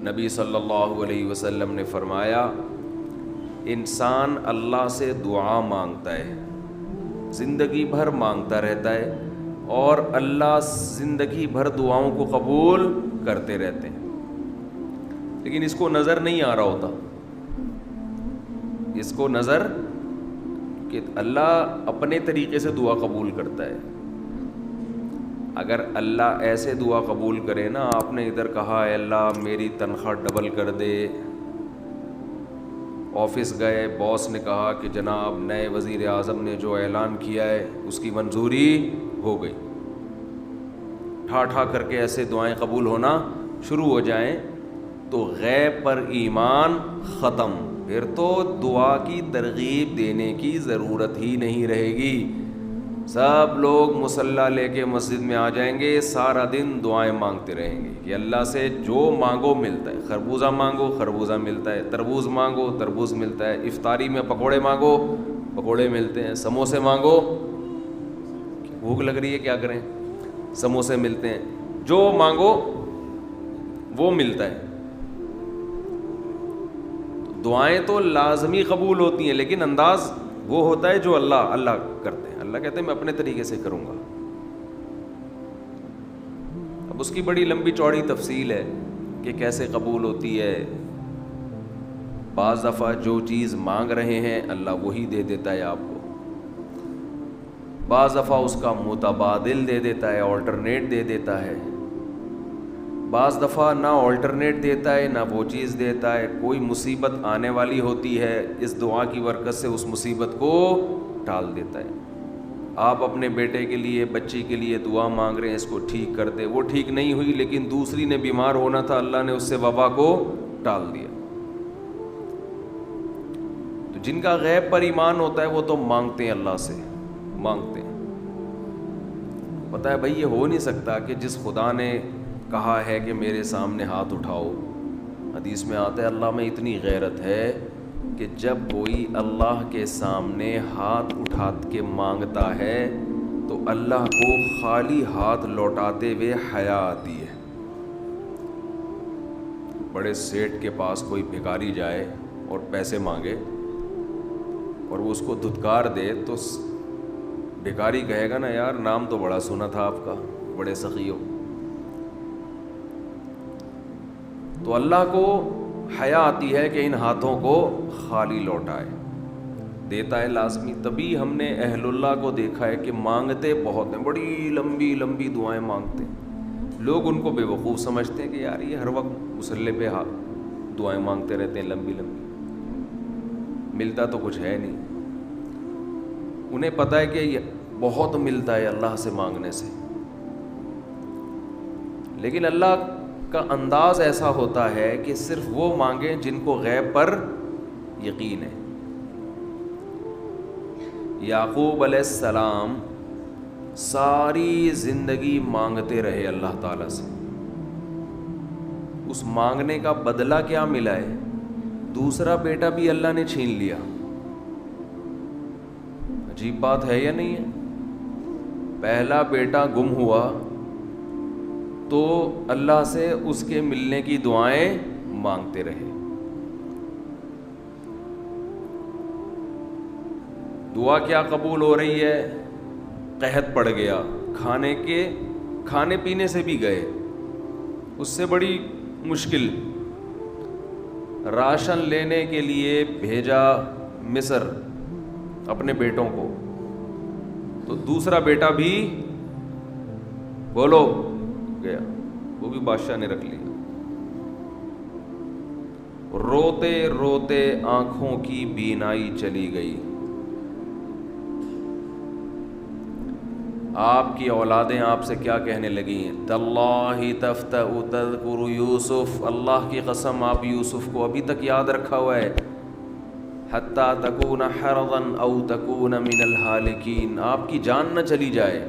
نبی صلی اللہ علیہ وسلم نے فرمایا انسان اللہ سے دعا مانگتا ہے، زندگی بھر مانگتا رہتا ہے، اور اللہ زندگی بھر دعاؤں کو قبول کرتے رہتے ہیں، لیکن اس کو نظر نہیں آ رہا ہوتا، اس کو نظر کہ اللہ اپنے طریقے سے دعا قبول کرتا ہے۔ اگر اللہ ایسے دعا قبول کرے نا، آپ نے ادھر کہا اے اللہ میری تنخواہ ڈبل کر دے، آفس گئے، باس نے کہا کہ جناب نئے وزیر اعظم نے جو اعلان کیا ہے اس کی منظوری ہو گئی، ٹھا ٹھا کر کے ایسے دعائیں قبول ہونا شروع ہو جائیں تو غیب پر ایمان ختم، پھر تو دعا کی ترغیب دینے کی ضرورت ہی نہیں رہے گی۔ سب لوگ مصلی لے کے مسجد میں آ جائیں گے، سارا دن دعائیں مانگتے رہیں گے کہ اللہ سے جو مانگو ملتا ہے، خربوزہ مانگو خربوزہ ملتا ہے، تربوز مانگو تربوز ملتا ہے، افطاری میں پکوڑے مانگو پکوڑے ملتے ہیں، سموسے مانگو، بھوک لگ رہی ہے کیا کریں، سموسے ملتے ہیں، جو مانگو وہ ملتا ہے۔ دعائیں تو لازمی قبول ہوتی ہیں، لیکن انداز وہ ہوتا ہے جو اللہ کرتے ہیں۔ اللہ کہتے ہیں میں اپنے طریقے سے کروں گا۔ اب اس کی بڑی لمبی چوڑی تفصیل ہے کہ کیسے قبول ہوتی ہے۔ بعض دفعہ جو چیز مانگ رہے ہیں اللہ وہی دے دیتا ہے آپ کو، بعض دفعہ اس کا متبادل دے دیتا ہے، آلٹرنیٹ دے دیتا ہے، بعض دفعہ نہ آلٹرنیٹ دیتا ہے نہ وہ چیز دیتا ہے، کوئی مصیبت آنے والی ہوتی ہے، اس دعا کی برکت سے اس مصیبت کو ٹال دیتا ہے۔ آپ اپنے بیٹے کے لیے بچی کے لیے دعا مانگ رہے ہیں اس کو ٹھیک کر دے، وہ ٹھیک نہیں ہوئی لیکن دوسری نے بیمار ہونا تھا، اللہ نے اس سے وبا کو ٹال دیا۔ تو جن کا غیب پر ایمان ہوتا ہے وہ تو مانگتے ہیں، اللہ سے مانگتے ہیں۔ پتہ ہے بھائی یہ ہو نہیں سکتا کہ جس خدا نے کہا ہے کہ میرے سامنے ہاتھ اٹھاؤ، حدیث میں آتا ہے اللہ میں اتنی غیرت ہے کہ جب کوئی اللہ کے سامنے ہاتھ اٹھا کے مانگتا ہے تو اللہ کو خالی ہاتھ لوٹاتے ہوئے حیا آتی ہے۔ بڑے سیٹ کے پاس کوئی بھکاری جائے اور پیسے مانگے اور وہ اس کو دھتکار دے تو بھکاری کہے گا نا یار نام تو بڑا سنا تھا آپ کا، بڑے سخی ہو۔ تو اللہ کو حیا آتی ہے کہ ان ہاتھوں کو خالی لوٹائے، دیتا ہے لازمی۔ تبھی ہم نے اہل اللہ کو دیکھا ہے کہ مانگتے بہت ہیں، بڑی لمبی لمبی دعائیں مانگتے ہیں۔ لوگ ان کو بے وقوف سمجھتے ہیں کہ یار یہ ہر وقت مصلی پہ دعائیں مانگتے رہتے ہیں لمبی لمبی، ملتا تو کچھ ہے نہیں۔ انہیں پتہ ہے کہ یہ بہت ملتا ہے اللہ سے مانگنے سے، لیکن اللہ کا انداز ایسا ہوتا ہے کہ صرف وہ مانگیں جن کو غیب پر یقین ہے۔ یعقوب علیہ السلام ساری زندگی مانگتے رہے اللہ تعالیٰ سے، اس مانگنے کا بدلہ کیا ملا ہے؟ دوسرا بیٹا بھی اللہ نے چھین لیا۔ عجیب بات ہے یا نہیں ہے؟ پہلا بیٹا گم ہوا تو اللہ سے اس کے ملنے کی دعائیں مانگتے رہے۔ دعا کیا قبول ہو رہی ہے؟ قحط پڑ گیا، کھانے پینے سے بھی گئے، اس سے بڑی مشکل، راشن لینے کے لیے بھیجا مصر اپنے بیٹوں کو، تو دوسرا بیٹا بھی بولو گیا، وہ بھی بادشاہ نے رکھ لیا۔ روتے روتے آنکھوں کی بینائی چلی گئی۔ آپ کی اولادیں آپ سے کیا کہنے لگی ہیں؟ تاللہ تفتأ تذکر یوسف، اللہ کی قسم آپ یوسف کو ابھی تک یاد رکھا ہوا ہے، حتی تکون حرضا او تکون من الہالکین، آپ کی جان نہ چلی جائے۔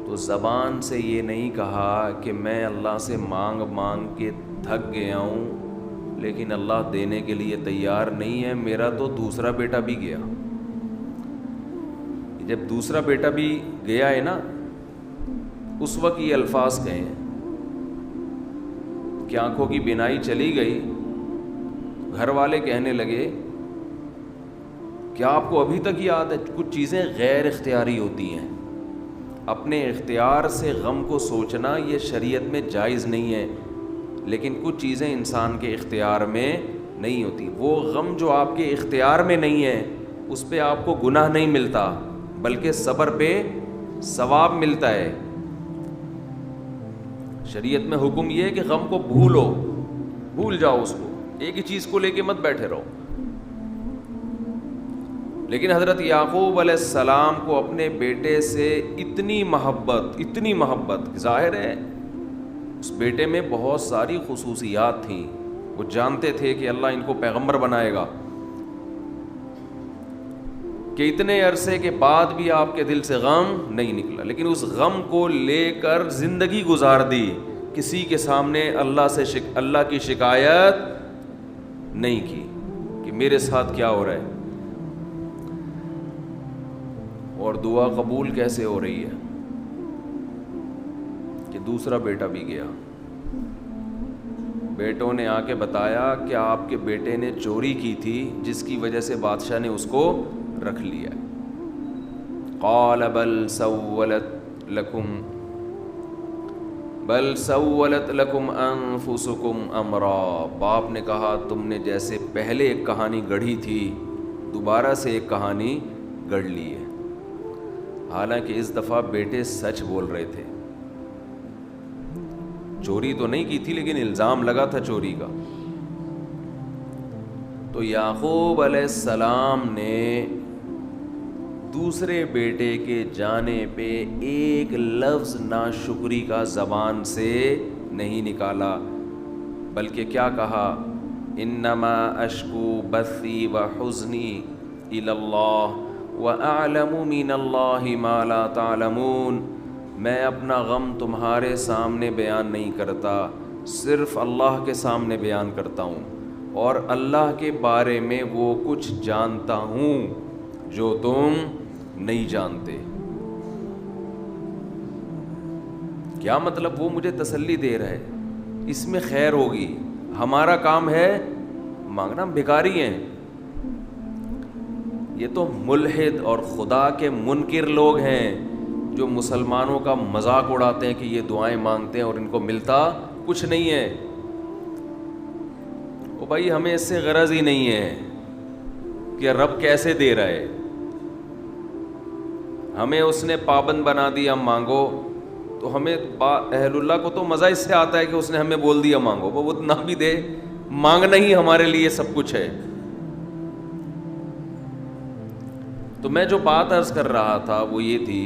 تو زبان سے یہ نہیں کہا کہ میں اللہ سے مانگ مانگ کے تھک گیا ہوں لیکن اللہ دینے کے لیے تیار نہیں ہے، میرا تو دوسرا بیٹا بھی گیا۔ جب دوسرا بیٹا بھی گیا ہے نا، اس وقت یہ الفاظ کہے ہیں کہ آنکھوں کی بینائی چلی گئی، گھر والے کہنے لگے کیا آپ کو ابھی تک یاد ہے؟ کچھ چیزیں غیر اختیاری ہوتی ہیں، اپنے اختیار سے غم کو سوچنا یہ شریعت میں جائز نہیں ہے، لیکن کچھ چیزیں انسان کے اختیار میں نہیں ہوتی۔ وہ غم جو آپ کے اختیار میں نہیں ہے اس پہ آپ کو گناہ نہیں ملتا، بلکہ صبر پہ ثواب ملتا ہے۔ شریعت میں حکم یہ ہے کہ غم کو بھول جاؤ، اس کو ایک ہی چیز کو لے کے مت بیٹھے رہو۔ لیکن حضرت یعقوب علیہ السلام کو اپنے بیٹے سے اتنی محبت ظاہر ہے اس بیٹے میں بہت ساری خصوصیات تھیں، وہ جانتے تھے کہ اللہ ان کو پیغمبر بنائے گا، کہ اتنے عرصے کے بعد بھی آپ کے دل سے غم نہیں نکلا، لیکن اس غم کو لے کر زندگی گزار دی، کسی کے سامنے اللہ کی شکایت نہیں کی کہ میرے ساتھ کیا ہو رہا ہے۔ اور دعا قبول کیسے ہو رہی ہے کہ دوسرا بیٹا بھی گیا، بیٹوں نے آ کے بتایا کہ آپ کے بیٹے نے چوری کی تھی جس کی وجہ سے بادشاہ نے اس کو رکھ لیا۔ قال بل سولت لکم انفسکم امرا، باپ نے کہا تم نے جیسے پہلے ایک کہانی گڑھی تھی دوبارہ سے ایک کہانی گڑھ لی ہے۔ حالانکہ اس دفعہ بیٹے سچ بول رہے تھے، چوری تو نہیں کی تھی لیکن الزام لگا تھا چوری کا۔ تو یعقوب علیہ السلام نے دوسرے بیٹے کے جانے پہ ایک لفظ ناشکری کا زبان سے نہیں نکالا، بلکہ کیا کہا؟ انما اشکو بثی وحزنی الی اللہ وَأَعْلَمُ مِنَ اللَّهِ مَا لَا تَعْلَمُونَ، میں اپنا غم تمہارے سامنے بیان نہیں کرتا، صرف اللہ کے سامنے بیان کرتا ہوں، اور اللہ کے بارے میں وہ کچھ جانتا ہوں جو تم نہیں جانتے۔ کیا مطلب؟ وہ مجھے تسلی دے رہا ہے، اس میں خیر ہوگی، ہمارا کام ہے مانگنا، ہم بھکاری ہیں۔ یہ تو ملحد اور خدا کے منکر لوگ ہیں جو مسلمانوں کا مذاق اڑاتے ہیں کہ یہ دعائیں مانگتے ہیں اور ان کو ملتا کچھ نہیں ہے۔ او بھائی ہمیں اس سے غرض ہی نہیں ہے کہ رب کیسے دے رہا ہے، ہمیں اس نے پابند بنا دیا مانگو، تو ہمیں اہل اللہ کو تو مزہ اس سے آتا ہے کہ اس نے ہمیں بول دیا مانگو، وہ نہ بھی دے، مانگنا ہی ہمارے لیے سب کچھ ہے۔ تو میں جو بات عرض کر رہا تھا وہ یہ تھی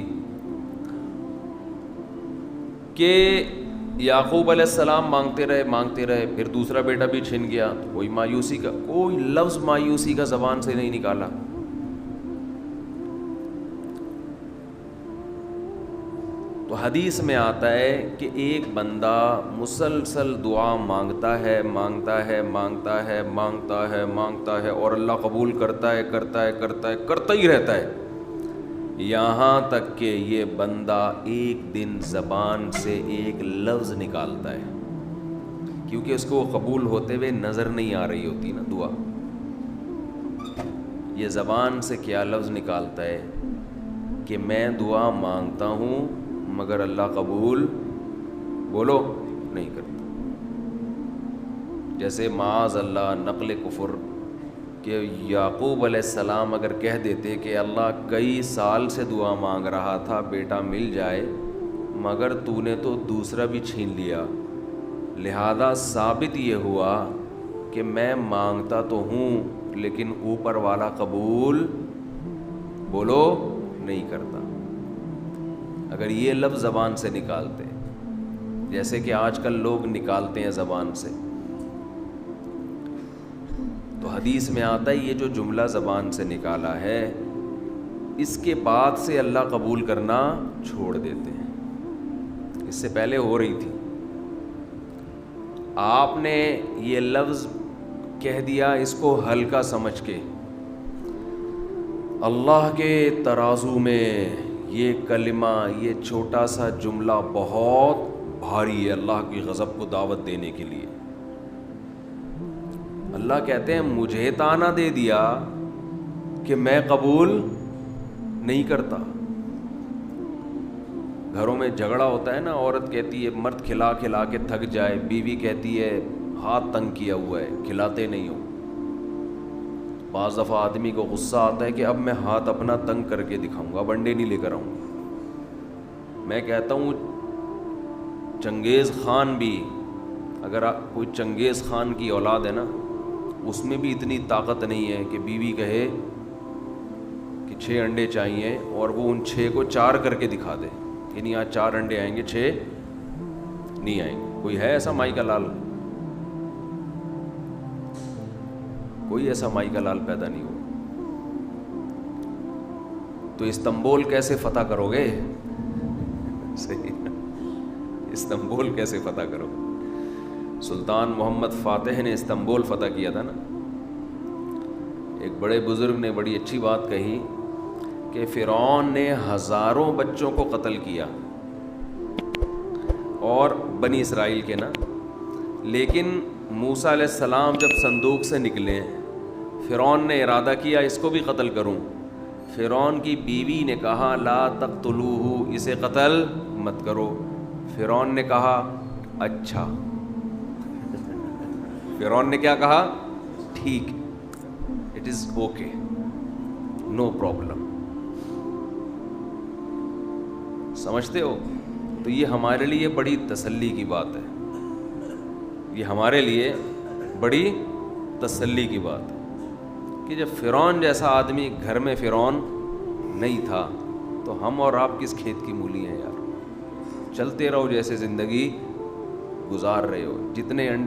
کہ یعقوب علیہ السلام مانگتے رہے، پھر دوسرا بیٹا بھی چھن گیا، کوئی لفظ مایوسی کا زبان سے نہیں نکالا۔ تو حدیث میں آتا ہے کہ ایک بندہ مسلسل دعا مانگتا ہے اور اللہ قبول کرتا ہی رہتا ہے، یہاں تک کہ یہ بندہ ایک دن زبان سے ایک لفظ نکالتا ہے، کیونکہ اس کو قبول ہوتے ہوئے نظر نہیں آ رہی ہوتی نا دعا، یہ زبان سے کیا لفظ نکالتا ہے کہ میں دعا مانگتا ہوں مگر اللہ قبول نہیں کرتا۔ جیسے معاذ اللہ نقل کفر کہ یعقوب علیہ السلام اگر کہہ دیتے کہ اللہ کئی سال سے دعا مانگ رہا تھا بیٹا مل جائے مگر تو نے تو دوسرا بھی چھین لیا، لہذا ثابت یہ ہوا کہ میں مانگتا تو ہوں لیکن اوپر والا قبول نہیں کرتا۔ اگر یہ لفظ زبان سے نکالتے جیسے کہ آج کل لوگ نکالتے ہیں زبان سے، تو حدیث میں آتا ہے یہ جو جملہ زبان سے نکالا ہے اس کے بعد سے اللہ قبول کرنا چھوڑ دیتے ہیں، اس سے پہلے ہو رہی تھی، آپ نے یہ لفظ کہہ دیا اس کو ہلکا سمجھ کے، اللہ کے ترازو میں یہ کلمہ، یہ چھوٹا سا جملہ بہت بھاری ہے اللہ کی غضب کو دعوت دینے کے لیے. اللہ کہتے ہیں مجھے تانا دے دیا کہ میں قبول نہیں کرتا. گھروں میں جھگڑا ہوتا ہے نا, عورت کہتی ہے مرد کھلا کھلا کے تھک جائے, بیوی کہتی ہے ہاتھ تنگ کیا ہوا ہے کھلاتے نہیں ہو. بعض دفعہ آدمی کو غصہ آتا ہے کہ اب میں ہاتھ اپنا تنگ کر کے دکھاؤں گا, اب انڈے نہیں لے کر آؤں گا. میں کہتا ہوں چنگیز خان بھی, اگر کوئی چنگیز خان کی اولاد ہے نا, اس میں بھی اتنی طاقت نہیں ہے کہ بیوی کہے کہ 6 انڈے چاہیے اور وہ ان 6 کو 4 کر کے دکھا دے, یعنی آج 4 انڈے آئیں گے 6 نہیں آئیں گے. کوئی ہے ایسا مائی کا لال؟ کوئی ایسا مائی کا لال پیدا نہیں ہو. تو استنبول کیسے فتح کرو گے؟ صحیح, استنبول کیسے فتح کرو گے؟ سلطان محمد فاتح نے استنبول فتح کیا تھا نا. ایک بڑے بزرگ نے بڑی اچھی بات کہی کہ فرعون نے ہزاروں بچوں کو قتل کیا, اور بنی اسرائیل کے نا, لیکن موسیٰ علیہ السلام جب صندوق سے نکلے فرعون نے ارادہ کیا اس کو بھی قتل کروں. فرعون کی بیوی نے کہا لا تقتلوہ, اسے قتل مت کرو. فرعون نے کہا اچھا. فرعون نے کیا کہا؟ ٹھیک, it is okay, no problem. سمجھتے ہو؟ تو یہ ہمارے لیے بڑی تسلی کی بات ہے, یہ ہمارے لیے بڑی تسلی کی بات ہے کہ جب فرعون جیسا آدمی گھر میں فرعون نہیں تھا تو ہم اور آپ کس کھیت کی مولی ہیں یار. چلتے رہو جیسے زندگی گزار رہے ہو. جتنے انڈے